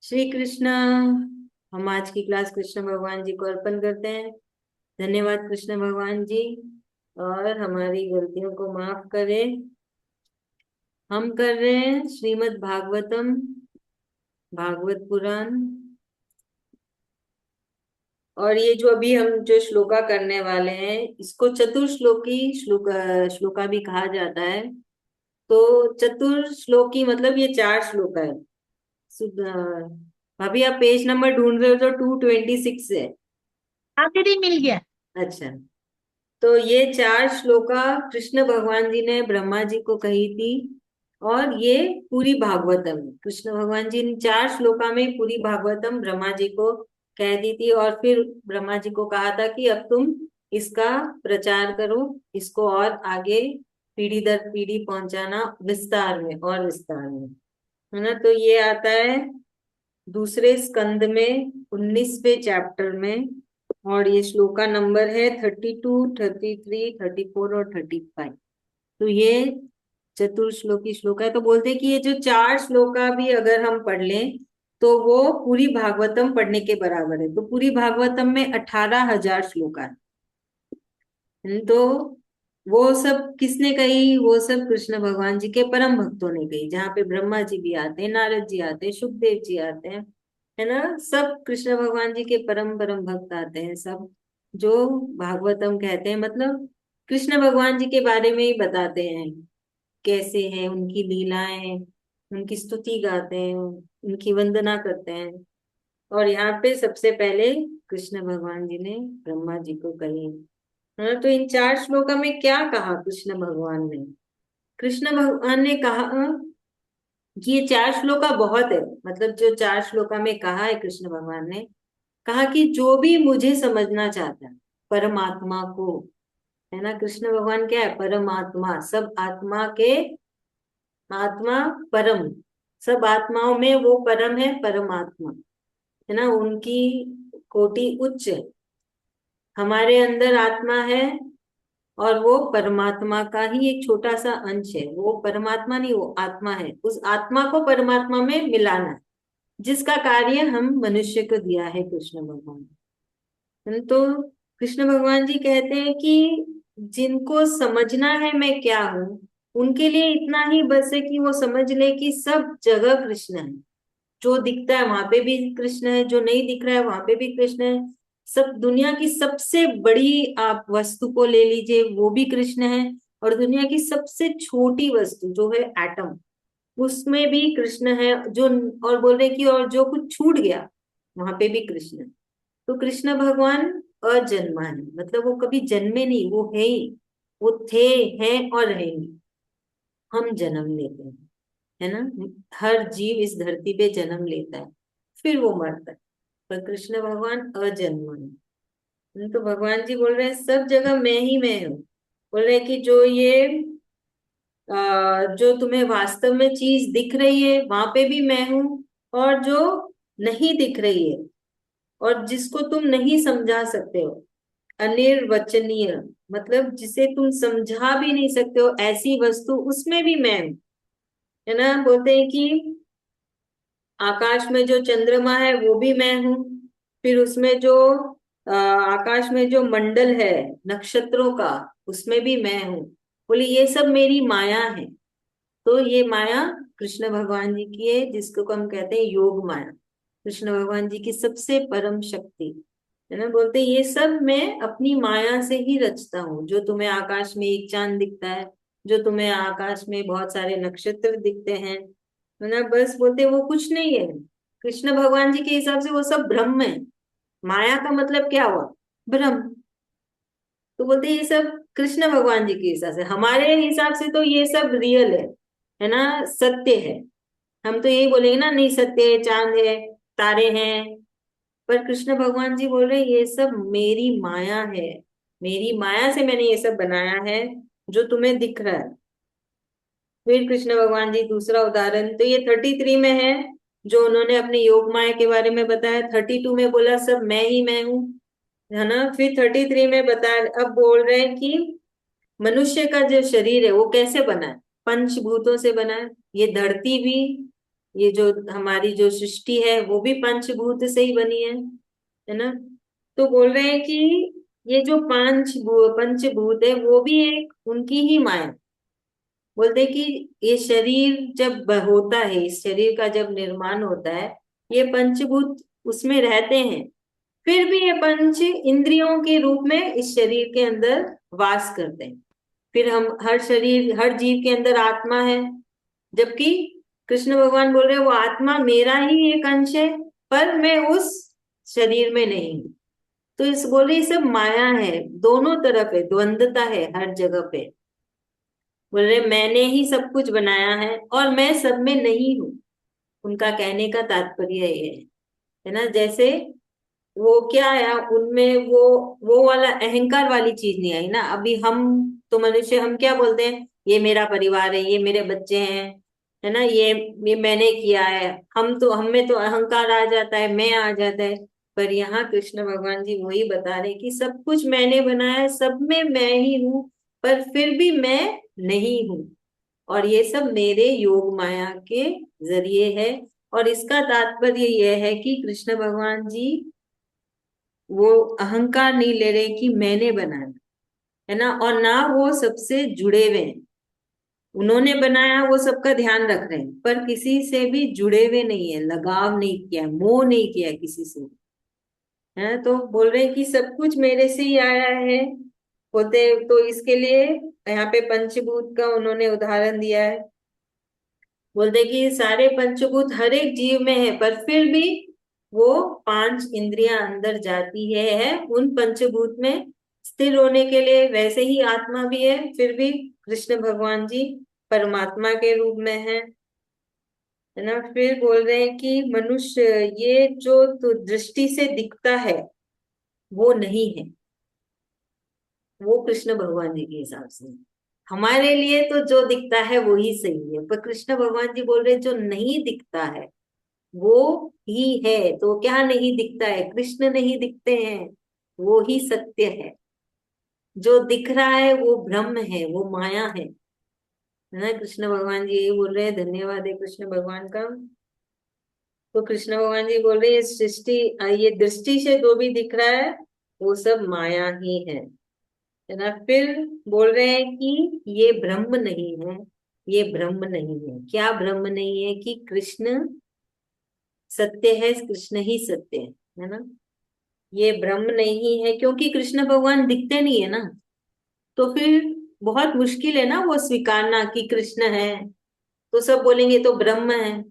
श्री कृष्ण। हम आज की क्लास कृष्ण भगवान जी को अर्पण करते हैं। धन्यवाद कृष्ण भगवान जी, और हमारी गलतियों को माफ करें। हम कर रहे हैं श्रीमद् भागवतम, भागवत पुराण। और ये जो अभी हम जो श्लोका करने वाले हैं, इसको चतुर्श्लोकी श्लोका भी कहा जाता है। तो चतुर्श्लोकी मतलब ये 4 श्लोका है। भाभी आप पेज नंबर ढूंढ रहे हो तो 226 है। हाँ दीदी मिल गया। अच्छा, तो ये 4 श्लोका कृष्ण भगवान जी ने ब्रह्मा जी को कही थी। और ये पूरी भागवतम है। कृष्ण भगवान जी इन 4 श्लोका में पूरी भागवतम ब्रह्मा जी को कह दी थी। और फिर ब्रह्मा जी को कहा था कि अब तुम इसका प्रचार करो, इसको और आगे पीढ़ी दर पीढ़ी पहुंचाना, विस्तार में और विस्तार में, है ना। तो ये आता है दूसरे स्कंद में 19वें चैप्टर में। और ये श्लोका नंबर है 32, 33, 34 और 35। तो ये चतुर्श्लोकी श्लोक है। तो बोलते हैं कि ये जो 4 श्लोका भी अगर हम पढ़ लें तो वो पूरी भागवतम पढ़ने के बराबर है। तो पूरी भागवतम में 18,000 श्लोका है। तो वो सब किसने कही? वो सब कृष्ण भगवान जी के परम भक्तों ने कही, जहाँ पे ब्रह्मा जी भी आते हैं, नारद जी आते हैं, सुखदेव जी आते हैं, है ना। सब कृष्ण भगवान जी के परम परम भक्त आते हैं सब, जो भागवतम कहते हैं। मतलब कृष्ण भगवान जी के बारे में ही बताते हैं, कैसे हैं उनकी लीलाएं, उनकी स्तुति गाते हैं, उनकी वंदना करते हैं। और यहाँ पे सबसे पहले कृष्ण भगवान जी ने ब्रह्मा जी को कही। हाँ, तो इन 4 श्लोका में क्या कहा कृष्ण भगवान ने? कृष्ण भगवान ने कहा कि ये 4 श्लोका बहुत है। मतलब जो 4 श्लोका में कहा है, कृष्ण भगवान ने कहा कि जो भी मुझे समझना चाहता है, परमात्मा को, है ना। कृष्ण भगवान क्या है? परमात्मा, सब आत्मा के आत्मा, परम, सब आत्माओं में वो परम है, परमात्मा, है ना। उनकी कोटि उच्च है। हमारे अंदर आत्मा है, और वो परमात्मा का ही एक छोटा सा अंश है। वो परमात्मा नहीं, वो आत्मा है। उस आत्मा को परमात्मा में मिलाना है, जिसका कार्य हम मनुष्य को दिया है कृष्ण भगवान। तो कृष्ण भगवान जी कहते हैं कि जिनको समझना है मैं क्या हूँ, उनके लिए इतना ही बस है कि वो समझ ले कि सब जगह कृष्ण है। जो दिखता है वहां पे भी कृष्ण है, जो नहीं दिख रहा है वहां पे भी कृष्ण है। सब दुनिया की सबसे बड़ी आप वस्तु को ले लीजिए, वो भी कृष्ण है। और दुनिया की सबसे छोटी वस्तु जो है एटम, उसमें भी कृष्ण है। जो और बोल रहे कि और जो कुछ छूट गया वहां पे भी कृष्ण है। तो कृष्ण भगवान अजन्मा है, मतलब वो कभी जन्मे नहीं, वो है ही। वो थे, हैं और रहेंगे। हम जन्म लेते हैं, है ना। हर जीव इस धरती पे जन्म लेता है, फिर वो मरता है। पर कृष्ण भगवान अजन्म है। तो भगवान जी बोल रहे हैं सब जगह मैं ही मैं हूँ। बोल रहे हैं कि जो ये जो तुम्हें वास्तव में चीज दिख रही है वहां पे भी मैं हूँ। और जो नहीं दिख रही है, और जिसको तुम नहीं समझा सकते हो, अनिर्वचनीय, मतलब जिसे तुम समझा भी नहीं सकते हो, ऐसी वस्तु, उसमें भी मैं हूँ, है ना। बोलते हैं कि आकाश में जो चंद्रमा है वो भी मैं हूँ। फिर उसमें जो आकाश में जो मंडल है नक्षत्रों का, उसमें भी मैं हूँ। बोले ये सब मेरी माया है। तो ये माया कृष्ण भगवान जी की है, जिसको हम कहते हैं योग माया। कृष्ण भगवान जी की सबसे परम शक्ति, है ना। बोलते हैं ये सब मैं अपनी माया से ही रचता हूँ। जो तुम्हें आकाश में एक चांद दिखता है, जो तुम्हें आकाश में बहुत सारे नक्षत्र दिखते हैं, है ना, बस बोलते हैं वो कुछ नहीं है। कृष्ण भगवान जी के हिसाब से वो सब ब्रह्म है। माया का मतलब क्या हुआ? ब्रह्म। तो बोलते हैं ये सब कृष्ण भगवान जी के हिसाब से। हमारे हिसाब से तो ये सब रियल है ना, सत्य है। हम तो यही बोलेंगे ना, नहीं सत्य है, चांद है, तारे हैं। पर कृष्ण भगवान जी बोल रहे हैं ये सब मेरी माया है। मेरी माया से मैंने ये सब बनाया है, जो तुम्हें दिख रहा है। फिर कृष्ण भगवान जी दूसरा उदाहरण तो ये 33 में है, जो उन्होंने अपने योग माया के बारे में बताया। 32 में बोला सब मैं ही मैं हूँ, है ना। फिर 33 में बताया, अब बोल रहे हैं कि मनुष्य का जो शरीर है वो कैसे बना है? पंचभूतों से बना है। ये धरती भी, ये जो हमारी जो सृष्टि है वो भी पंचभूत से ही बनी है ना। तो बोल रहे हैं कि ये जो पंचभूत है वो भी एक उनकी ही माया। बोलते हैं कि ये शरीर जब होता है, इस शरीर का जब निर्माण होता है, ये पंचभूत उसमें रहते हैं, फिर भी ये पंच इंद्रियों के रूप में इस शरीर के अंदर वास करते हैं। फिर हम हर शरीर हर जीव के अंदर आत्मा है, जबकि कृष्ण भगवान बोल रहे हैं वो आत्मा मेरा ही एक अंश है, पर मैं उस शरीर में नहीं हूं। तो इस बोले ये सब माया है, दोनों तरफ है, द्वंद्वता है हर जगह पे। बोल रहे मैंने ही सब कुछ बनाया है और मैं सब में नहीं हूं। उनका कहने का तात्पर्य ये है ना। जैसे वो क्या आया उनमें, वो वाला अहंकार वाली चीज नहीं आई ना। अभी हम तो मनुष्य, हम क्या बोलते हैं, ये मेरा परिवार है, ये मेरे बच्चे हैं, है ना, ये मैंने किया है। हम तो, हम में तो अहंकार आ जाता है, मैं आ जाता है। पर यहाँ कृष्ण भगवान जी वही बता रहे कि सब कुछ मैंने बनाया है, सब में मैं ही हूँ, पर फिर भी मैं नहीं हूँ। और ये सब मेरे योग माया के जरिए है। और इसका तात्पर्य यह है कि कृष्ण भगवान जी वो अहंकार नहीं ले रहे कि मैंने बनाया, है ना, और ना वो सबसे जुड़े हुए हैं। उन्होंने बनाया वो सबका ध्यान रख रहे हैं, पर किसी से भी जुड़े हुए नहीं है, लगाव नहीं किया, मोह नहीं किया किसी से, है। तो बोल रहे हैं कि सब कुछ मेरे से ही आया है। होते तो इसके लिए यहाँ पे पंचभूत का उन्होंने उदाहरण दिया है। बोलते कि सारे पंचभूत हर एक जीव में है, पर फिर भी वो पांच इंद्रियां अंदर जाती है उन पंचभूत में स्थिर होने के लिए। वैसे ही आत्मा भी है, फिर भी कृष्ण भगवान जी परमात्मा के रूप में है ना। फिर बोल रहे हैं कि मनुष्य ये जो तो दृष्टि से दिखता है वो नहीं है, वो कृष्ण भगवान जी के हिसाब से। हमारे लिए तो जो दिखता है वो ही सही है, पर कृष्ण भगवान जी बोल रहे हैं जो नहीं दिखता है वो ही है। तो क्या नहीं दिखता है, कृष्ण नहीं दिखते हैं, वो ही सत्य है। जो दिख रहा है वो ब्रह्म है, वो माया है ना। कृष्ण भगवान जी यही बोल रहे हैं। धन्यवाद है कृष्ण भगवान का। तो कृष्ण भगवान जी बोल रहे हैं सृष्टि, ये दृष्टि से जो भी दिख रहा है वो सब माया ही है ना। फिर बोल रहे हैं कि ये ब्रह्म नहीं है, ये ब्रह्म नहीं है। क्या ब्रह्म नहीं है? कि कृष्ण सत्य है, कृष्ण ही सत्य है ना। ये ब्रह्म नहीं है क्योंकि कृष्ण भगवान दिखते नहीं है ना। तो फिर बहुत मुश्किल है ना वो स्वीकारना कि कृष्ण है। तो सब बोलेंगे तो ब्रह्म है।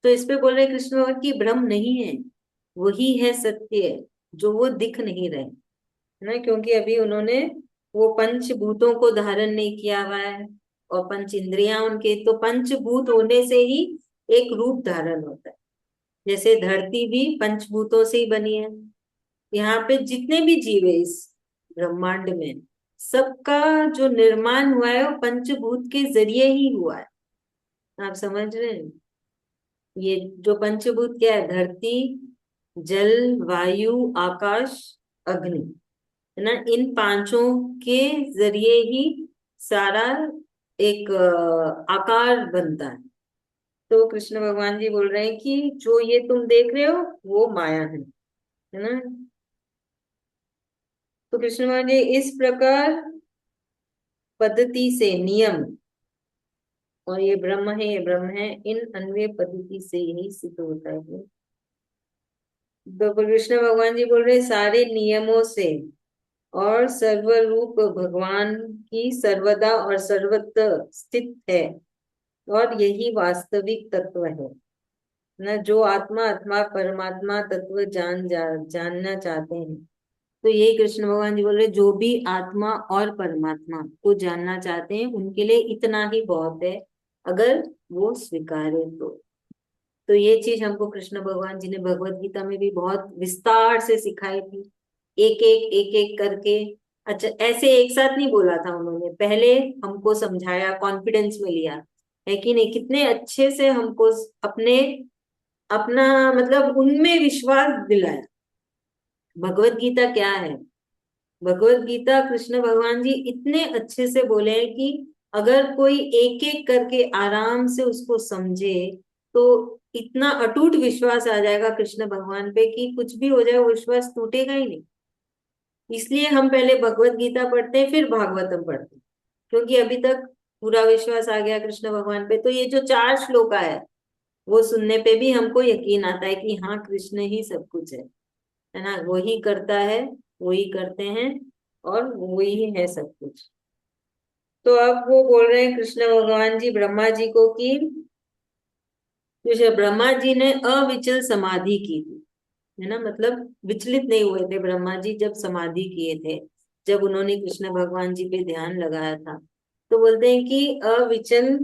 तो इस पे बोल रहे कृष्ण भगवान की ब्रह्म नहीं है, वही है सत्य, जो वो दिख नहीं रहे, है ना। क्योंकि अभी उन्होंने वो पंचभूतों को धारण नहीं किया हुआ है, और पंच इंद्रियां उनके, तो पंचभूत होने से ही एक रूप धारण होता है। जैसे धरती भी पंचभूतों से ही बनी है। यहाँ पे जितने भी जीव है इस ब्रह्मांड में, सबका जो निर्माण हुआ है वो पंचभूत के जरिए ही हुआ है। आप समझ रहे हैं? ये जो पंचभूत क्या है, धरती, जल, वायु, आकाश, अग्नि, है ना, इन पांचों के जरिए ही सारा एक आकार बनता है। तो कृष्ण भगवान जी बोल रहे हैं कि जो ये तुम देख रहे हो वो माया है ना। तो कृष्ण भगवान जी इस प्रकार पद्धति से नियम, और ये ब्रह्म है, ये ब्रह्म है, इन अन्वय पद्धति से यही सिद्ध होता है। तो कृष्ण भगवान जी बोल रहे सारे नियमों से और सर्वरूप भगवान की सर्वदा और सर्वत्र स्थित है, और यही वास्तविक तत्व है ना। जो आत्मा अथवा परमात्मा तत्व जानना चाहते हैं, तो यही कृष्ण भगवान जी बोल रहे जो भी आत्मा और परमात्मा को जानना चाहते हैं उनके लिए इतना ही बहुत है, अगर वो स्वीकारे तो ये चीज हमको कृष्ण भगवान जी ने भगवत गीता में भी बहुत विस्तार से सिखाई थी, एक एक करके। अच्छा, ऐसे एक साथ नहीं बोला था उन्होंने, पहले हमको समझाया, कॉन्फिडेंस में लिया, है कि नहीं, कितने अच्छे से हमको अपने अपना मतलब उनमें विश्वास दिलाया। भगवत गीता क्या है? भगवत गीता कृष्ण भगवान जी इतने अच्छे से बोले हैं कि अगर कोई एक एक करके आराम से उसको समझे, तो इतना अटूट विश्वास आ जाएगा कृष्ण भगवान पे कि कुछ भी हो जाए वो विश्वास टूटेगा ही नहीं। इसलिए हम पहले भगवत गीता पढ़ते हैं फिर भागवतम पढ़ते हैं, क्योंकि अभी तक पूरा विश्वास आ गया कृष्ण भगवान पे। तो ये जो 4 श्लोका है वो सुनने पे भी हमको यकीन आता है कि हाँ, कृष्ण ही सब कुछ है ना, वही करता है, वही करते हैं, और वही है सब कुछ। तो अब वो बोल रहे हैं कृष्ण भगवान जी ब्रह्मा जी को कि जैसे ब्रह्मा जी ने अविचल समाधि की थी, है ना, मतलब विचलित नहीं हुए थे ब्रह्मा जी जब समाधि किए थे, जब उन्होंने कृष्ण भगवान जी पे ध्यान लगाया था। तो बोलते हैं कि अविचल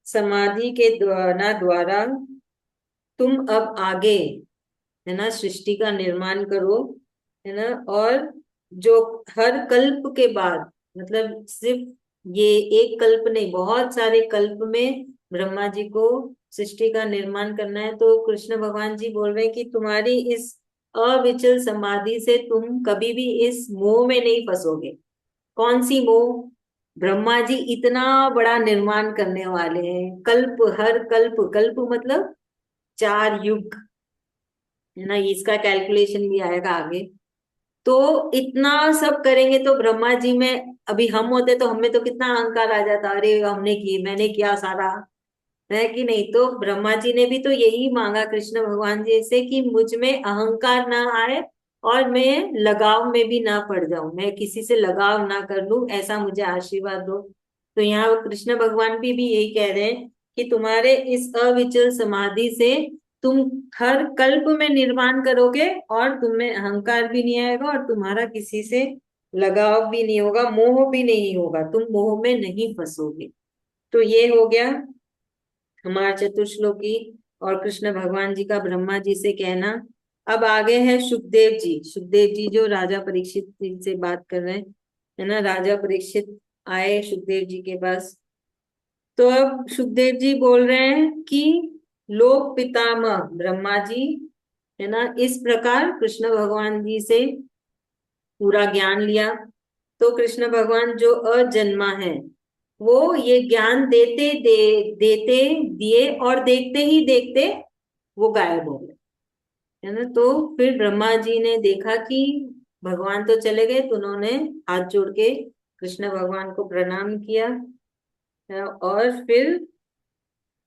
समाधि के द्वारा तुम अब आगे, है ना, सृष्टि का निर्माण करो, है ना। और जो हर कल्प के बाद, मतलब सिर्फ ये एक कल्प नहीं, बहुत सारे कल्प में ब्रह्मा जी को सृष्टि का निर्माण करना है। तो कृष्ण भगवान जी बोल रहे हैं कि तुम्हारी इस अविचल समाधि से तुम कभी भी इस मोह में नहीं फंसोगे। कौन सी मोह? ब्रह्मा जी इतना बड़ा निर्माण करने वाले हैं, कल्प, हर कल्प, कल्प मतलब 4 युग, है ना, इसका कैलकुलेशन भी आएगा आगे। तो इतना सब करेंगे तो ब्रह्मा जी में, अभी हम होते तो हमें तो कितना अहंकार आ जाता, अरे हमने की, मैंने किया सारा, है कि नहीं। तो ब्रह्मा जी ने भी तो यही मांगा कृष्ण भगवान जी से कि मुझ में अहंकार ना आए और मैं लगाव में भी ना पड़ जाऊं, मैं किसी से लगाव ना कर लूं, ऐसा मुझे आशीर्वाद दो। तो यहाँ कृष्ण भगवान भी यही कह रहे हैं कि तुम्हारे इस अविचल समाधि से तुम हर कल्प में निर्माण करोगे और तुम्हें अहंकार भी नहीं आएगा और तुम्हारा किसी से लगाव भी नहीं होगा, मोह भी नहीं होगा, तुम मोह में नहीं फंसोगे। तो ये हो गया हमारा चतुर्श्लोकी और कृष्ण भगवान जी का ब्रह्मा जी से कहना। अब आगे है सुखदेव जी। सुखदेव जी जो राजा परीक्षित जी से बात कर रहे हैं, है ना, राजा परीक्षित आए सुखदेव जी के पास। तो अब सुखदेव जी बोल रहे हैं कि लोक पितामह ब्रह्मा जी, है ना, इस प्रकार कृष्ण भगवान जी से पूरा ज्ञान लिया। तो कृष्ण भगवान जो अजन्मा है वो ये ज्ञान देते दिए और देखते ही देखते वो गायब हो गए, है ना। तो फिर ब्रह्मा जी ने देखा कि भगवान तो चले गए, तो उन्होंने हाथ जोड़ के कृष्ण भगवान को प्रणाम किया, और फिर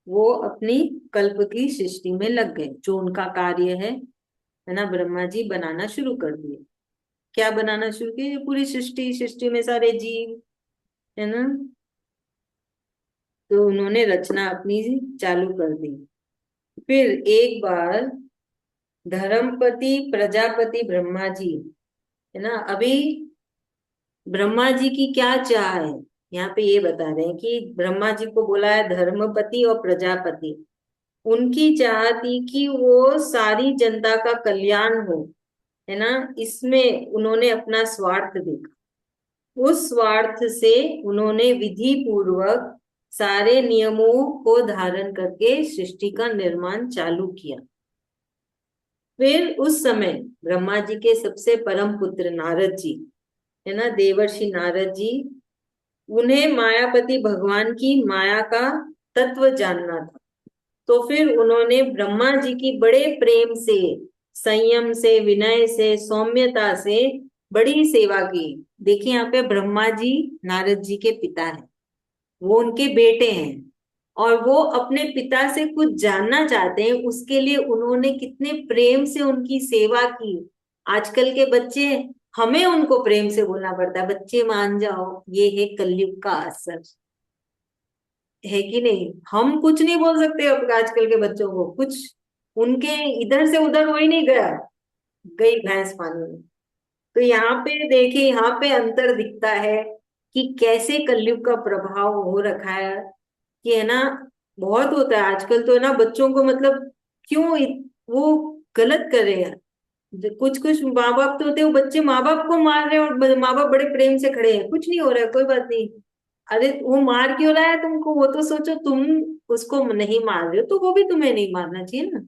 वो अपनी कल्प की सृष्टि में लग गए, जो उनका कार्य है ना, ब्रह्मा जी बनाना शुरू कर दिए। क्या बनाना शुरू किया? ये पूरी सृष्टि, सृष्टि में सारे जीव, है ना। तो उन्होंने रचना अपनी चालू कर दी। फिर एक बार धर्मपति प्रजापति ब्रह्मा जी, है ना, अभी ब्रह्मा जी की क्या चाह है, यहाँ पे ये बता रहे हैं कि ब्रह्मा जी को बोला है धर्मपति और प्रजापति, उनकी चाह थी कि वो सारी जनता का कल्याण हो, है ना। इसमें उन्होंने अपना स्वार्थ देखा, उस स्वार्थ से उन्होंने विधि पूर्वक सारे नियमों को धारण करके सृष्टि का निर्माण चालू किया। फिर उस समय ब्रह्मा जी के सबसे परम पुत्र नारद जी, है ना, देवर्षि नारद जी, उन्हें मायापति भगवान की माया का तत्व जानना था। तो फिर उन्होंने ब्रह्मा जी की बड़े प्रेम से, संयम से, विनय से, सौम्यता से बड़ी सेवा की। देखिए यहाँ पे ब्रह्मा जी नारद जी के पिता हैं, वो उनके बेटे हैं, और वो अपने पिता से कुछ जानना चाहते हैं, उसके लिए उन्होंने कितने प्रेम से उनकी सेवा की। आजकल के बच्चे, हमें उनको प्रेम से बोलना पड़ता है, बच्चे मान जाओ, ये है कलयुग का असर, है कि नहीं। हम कुछ नहीं बोल सकते अब आजकल के बच्चों को कुछ, उनके इधर से उधर हो ही नहीं गया, गई भैंस पानी में। तो यहाँ पे देखिए, यहाँ पे अंतर दिखता है कि कैसे कलयुग का प्रभाव हो रखा है, कि है ना, बहुत होता है आजकल तो, है ना, बच्चों को मतलब क्यों वो गलत कर रहे हैं। कुछ कुछ माँ बाप तो होते हैं, वो बच्चे माँ बाप को मार रहे हैं और माँ बाप बड़े प्रेम से खड़े हैं, कुछ नहीं हो रहा है, कोई बात नहीं। अरे वो मार क्यों रहा है तुमको, वो तो सोचो, तुम उसको नहीं मार रहे हो तो वो भी तुम्हें नहीं मारना चाहिए ना।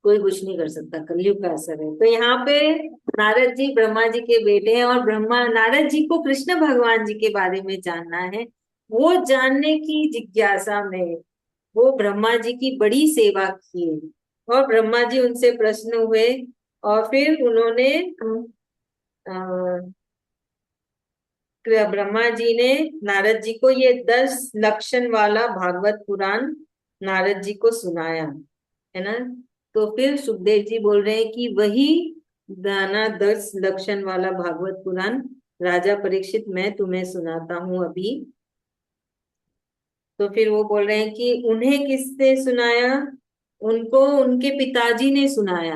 कोई कुछ नहीं कर सकता, कलयुग का असर है। तो यहाँ पे नारद जी ब्रह्मा जी के बेटे हैं, और ब्रह्मा नारद जी को कृष्ण भगवान जी के बारे में जानना है। वो जानने की जिज्ञासा में वो ब्रह्मा जी की बड़ी सेवा की। और ब्रह्मा जी उनसे प्रसन्न हुए, और फिर उन्होंने ब्रह्मा जी ने नारद जी को ये 10 लक्षण वाला भागवत पुराण नारद जी को सुनाया, है ना। तो फिर सुखदेव जी बोल रहे हैं कि वही गाना 10 लक्षण वाला भागवत पुराण राजा परीक्षित मैं तुम्हें सुनाता हूँ अभी। तो फिर वो बोल रहे हैं कि उन्हें किसने सुनाया? उनको उनके पिताजी ने सुनाया,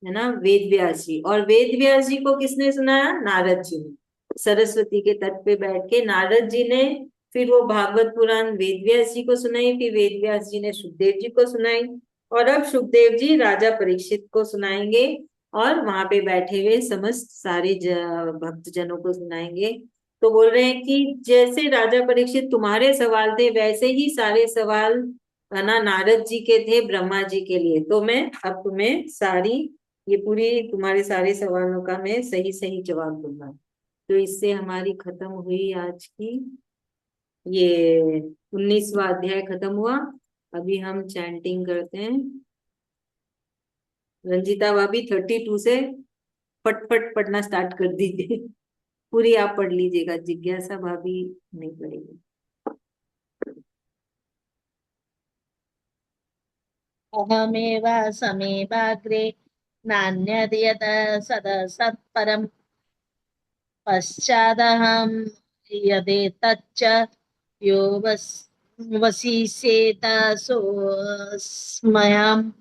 है ना, वेद व्यास जी। और वेद व्यास जी को किसने सुनाया? नारद जी ने। सरस्वती के तट पे बैठ के नारद जी ने फिर वो भागवत पुराण वेद व्यास जी को सुनाई, फिर वेद व्यास जी ने सुखदेव जी को सुनाई, और अब सुखदेव जी राजा परीक्षित को सुनाएंगे, और वहां पे बैठे हुए समस्त सारे भक्त जनों को सुनाएंगे। तो बोल रहे हैं कि जैसे राजा परीक्षित तुम्हारे सवाल थे, वैसे ही सारे सवाल, है ना, नारद जी के थे ब्रह्मा जी के लिए। तो मैं अब तुम्हें सारी, ये पूरी तुम्हारे सारे सवालों का मैं सही सही जवाब दूंगा। तो इससे हमारी खत्म हुई आज की ये 19वां अध्याय खत्म हुआ। अभी हम चैंटिंग करते हैं। रंजीता भाभी 32 से फटफट पढ़ना स्टार्ट कर दीजिए। पूरी आप पढ़ लीजिएगा, जिज्ञासा भाभी नहीं पढ़ेगी। अहमेव समेवाग्रे नान्यद्यत सदसत्परम् पश्चादहं यदेतच्च यो वसिष्येत सोऽस्म्यहम्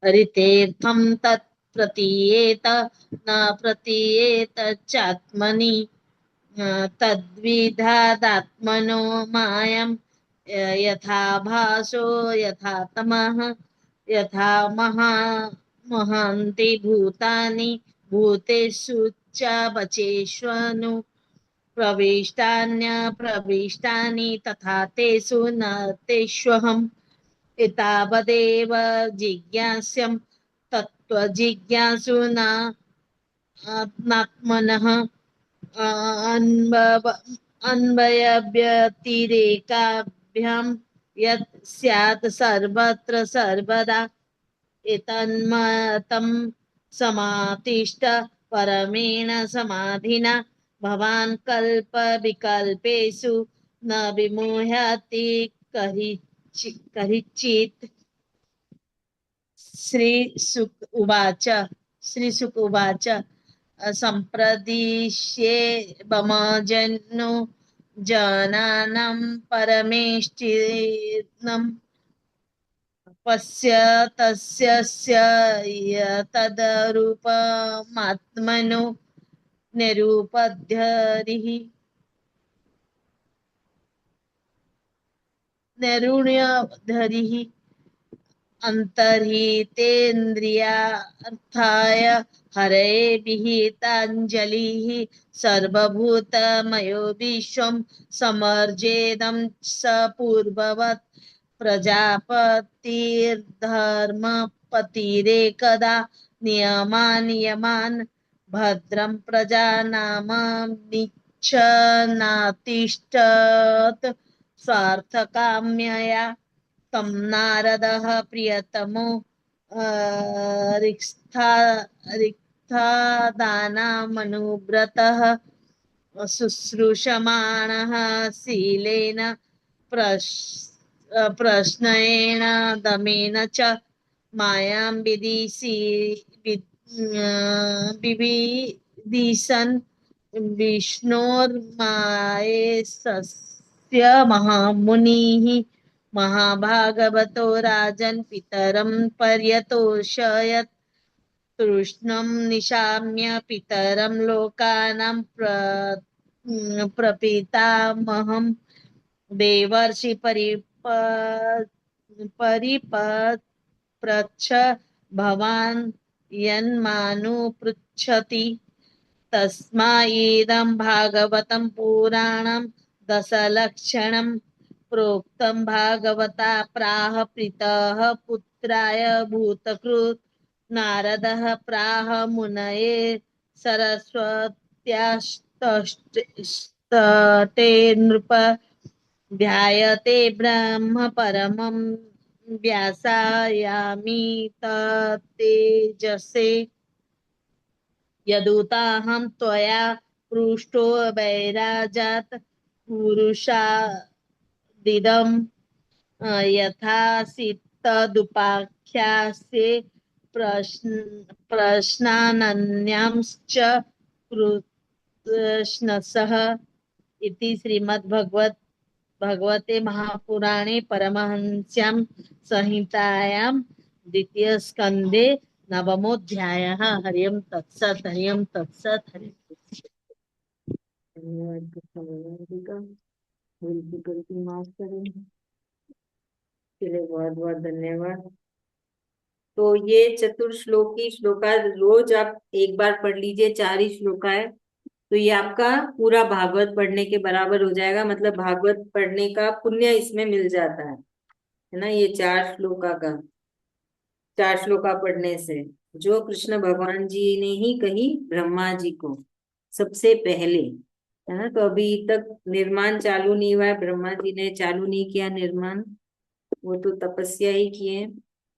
हरितेऽर्थं तत् प्रतीयेत न प्रतीयेत चात्मनि तद्विधादात्मनो मायं यथा भासो यथा तमः यथा महान्ति भूतानि भूतेषु च वचेष्वनु प्रविष्टान्यप्रविष्टानि तथा तेषु न तेष्वहम् एतावदेव जिज्ञास्यं तत्त्वजिज्ञासुना नात्मनः अन्वयव्यतिरेकाभ्यां यत् स्यात् सर्वत्र सर्वदा एतन्मतं समातिष्ठ परमेण समाधिना भवान् कल्पविकल्पेषु न विमुह्यति कहिचित्। श्रीसुक उवाच सम्प्रदिश्ये ममजन्नो जनानां परमेष्टिनं पश्य तस्य तदरूपमात्मनो निरूपध्यरिः निरुण्यधरिः अन्तर्हितेन्द्रियार्थाय हरे विहिताञ्जलिः सर्वभूतमयो विश्वं समर्जेदं स पूर्ववत् प्रजापतिर्धर्मपतिरेकदा नियमान् भद्रं प्रजानामनिच्छन्नातिष्ठत् स्वार्थकाम्यया तं नारदः प्रियतमो रिक्थादानामनुव्रतः शुश्रूषमाणः शीलेन प्रश्नेन दमेन च मायां विविदिशन् विष्णोर्मायेशस्य महामुनिः महाभागवतो राजन् पितरं पर्यतोषयत् तृष्णं निशाम्य पितरं लोकानां प्रपितामहं देवर्षि परिपप्रच्छ भवान् यन्मानुपृच्छति तस्मादं भागवतं पुराणं दशलक्षणं प्रोक्तं भागवता प्राह प्रीतः पुत्राय भूतकृत् नारदः प्राह मुनये सरस्वत्यास्तटे नृप ध्यायते ब्रह्म परमं व्यासायामि तत्तेजसे यदुताहं त्वया पृष्टो वैराजात् पुरुषादिदं यथा तदुपाख्यास्ये प्रश्नानन्यांश्च कृष्णसः इति भगवते महापुराणे परमहंस्यां संहितायां द्वितीयस्कन्धे नवमोऽध्यायः। हरि ओं तत्सत्, हरि ओं तत्सत्, हरि ओं तत्सत्। धन्यवाद कृष्ण भगवान जी का। भूल की गलती माफ करें, के लिए बहुत बहुत धन्यवाद। तो ये चतुर्श्लोकी श्लोका रोज आप एक बार पढ़ लीजिए, 4 ही श्लोका है, तो ये आपका पूरा भागवत पढ़ने के बराबर हो जाएगा। मतलब भागवत पढ़ने का पुण्य इसमें मिल जाता है ना। ये 4 श्लोका का, 4 श्लोका पढ़ने से, जो कृष्ण भगवान जी ने ही कही ब्रह्मा जी को सबसे पहले, है ना। तो अभी तक निर्माण चालू नहीं हुआ है, ब्रह्मा जी ने चालू नहीं किया निर्माण, वो तो तपस्या ही किए।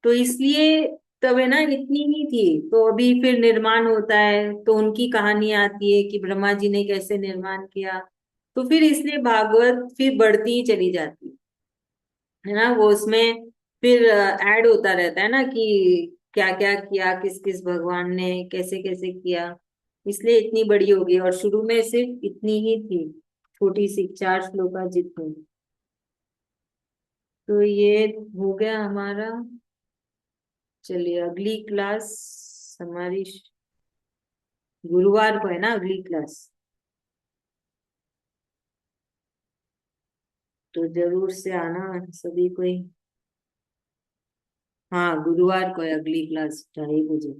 तो इसलिए तब है ना, इतनी ही थी। तो अभी फिर निर्माण होता है, तो उनकी कहानी आती है कि ब्रह्मा जी ने कैसे निर्माण किया। तो फिर इसलिए भागवत फिर बढ़ती ही चली जाती है ना। वो उसमें फिर ऐड होता रहता है ना कि क्या क्या किया, किस किस भगवान ने कैसे कैसे किया, इसलिए इतनी बड़ी हो गई। और शुरू में सिर्फ इतनी ही थी, छोटी सी 4 श्लोका जितनी। तो ये हो गया हमारा। चलिए अगली क्लास हमारी गुरुवार को है ना, अगली क्लास। तो जरूर से आना सभी कोई। हाँ, गुरुवार को है अगली क्लास, 2:30 बजे।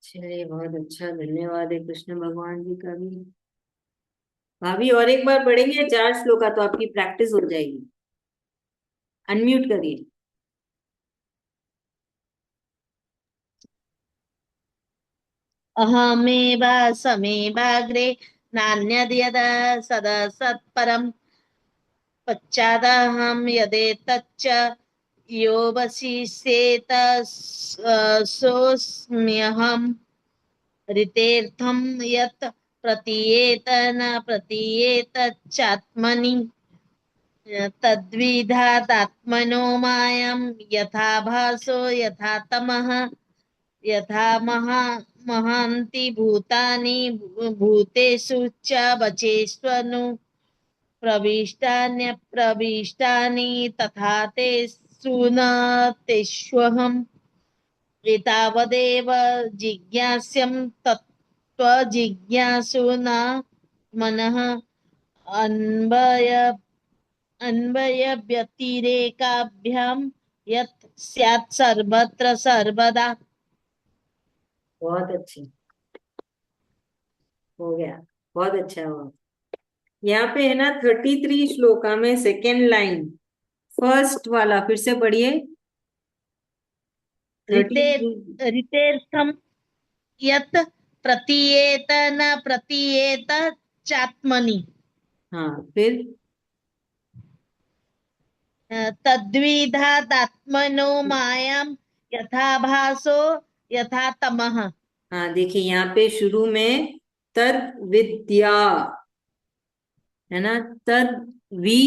चलिए बहुत अच्छा, धन्यवाद है कृष्ण भगवान जी का भी। भाभी और एक बार पढ़ेंगे 4 श्लोका, तो आपकी प्रैक्टिस हो जाएगी। अनम्यूट करिए। अहमेव समेवाग्रे नान्यद्यद सदसत्परम् पश्चादहं यदेतच्च योऽवशिष्येत सोऽस्म्यहम् ऋतेऽर्थं यत् प्रतीयेत न प्रतीयेत चात्मनि तद्विधादात्मनो मायं यथा भासो यथा तमः यथा महान्ति भूतानि भूतेषु च वचेष्वनु प्रविष्टान्यप्रविष्टानि तथा तेषु न तेष्वहम् एतावदेव जिज्ञास्यं तत्त्वजिज्ञासुना मनः अन्वय अन्वयव्यतिरेकाभ्यां यत् स्यात् सर्वत्र सर्वदा। बहुत अच्छे, हो गया, बहुत अच्छा हुआ। यहाँ पे है ना 33 श्लोका में सेकेंड लाइन, फर्स्ट वाला फिर से पढ़िए। ऋते 33। ऋतेर्थं यत् प्रतीयेत न प्रतीयेत चात्मनि हाँ फिर। तद्विधादात्मनो मायां यथा भासो यथा तमः। हाँ देखिए, यहाँ पे शुरू में तद विद्या, है ना। तद वी,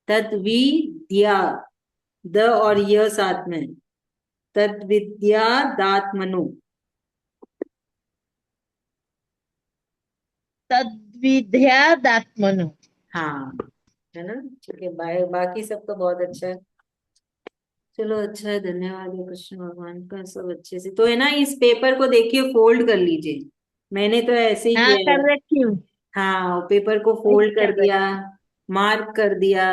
तद विद्या, द और य साथ में, तद विद्या दात्मनु। तद्विध्यादात्मनो। हाँ, है ना। ठीक है, बाकी सब तो बहुत अच्छा है। चलो अच्छा है, धन्यवाद है कृष्ण भगवान का, सब अच्छे से। तो है ना, इस पेपर को देखिए फोल्ड कर लीजिए। मैंने तो ऐसे ही हाँ किया है। कर रखी हूँ। हाँ, पेपर को वही फोल्ड कर कर दिया, रखी मार्क कर दिया,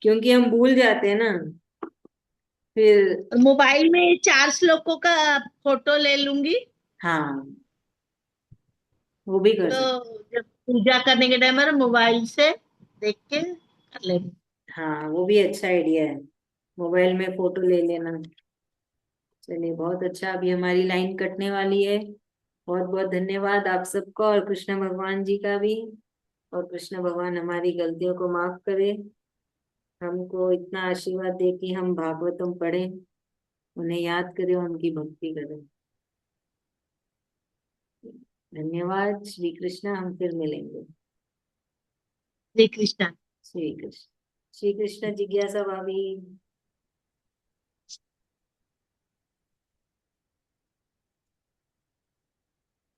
क्योंकि हम भूल जाते हैं ना फिर। हूँ। मोबाइल में 4 श्लोकों का फोटो ले लूंगी, हाँ, वो भी कर तो सकते। जब पूजा करने के टाइम पर मोबाइल से देख के कर लेंगे। हाँ, वो भी अच्छा आइडिया है, मोबाइल में फोटो ले लेना। चलिए बहुत अच्छा, अभी हमारी लाइन कटने वाली है। बहुत बहुत धन्यवाद आप सबका, और कृष्ण भगवान जी का भी। और कृष्ण भगवान हमारी गलतियों को माफ करे, हमको इतना आशीर्वाद दे कि हम भागवतम पढ़ें, उन्हें याद करें, उनकी भक्ति करें। धन्यवाद। श्री कृष्ण। हम फिर मिलेंगे। श्री कृष्ण। श्री कृष्ण। श्री कृष्ण। जिज्ञासा भाभी।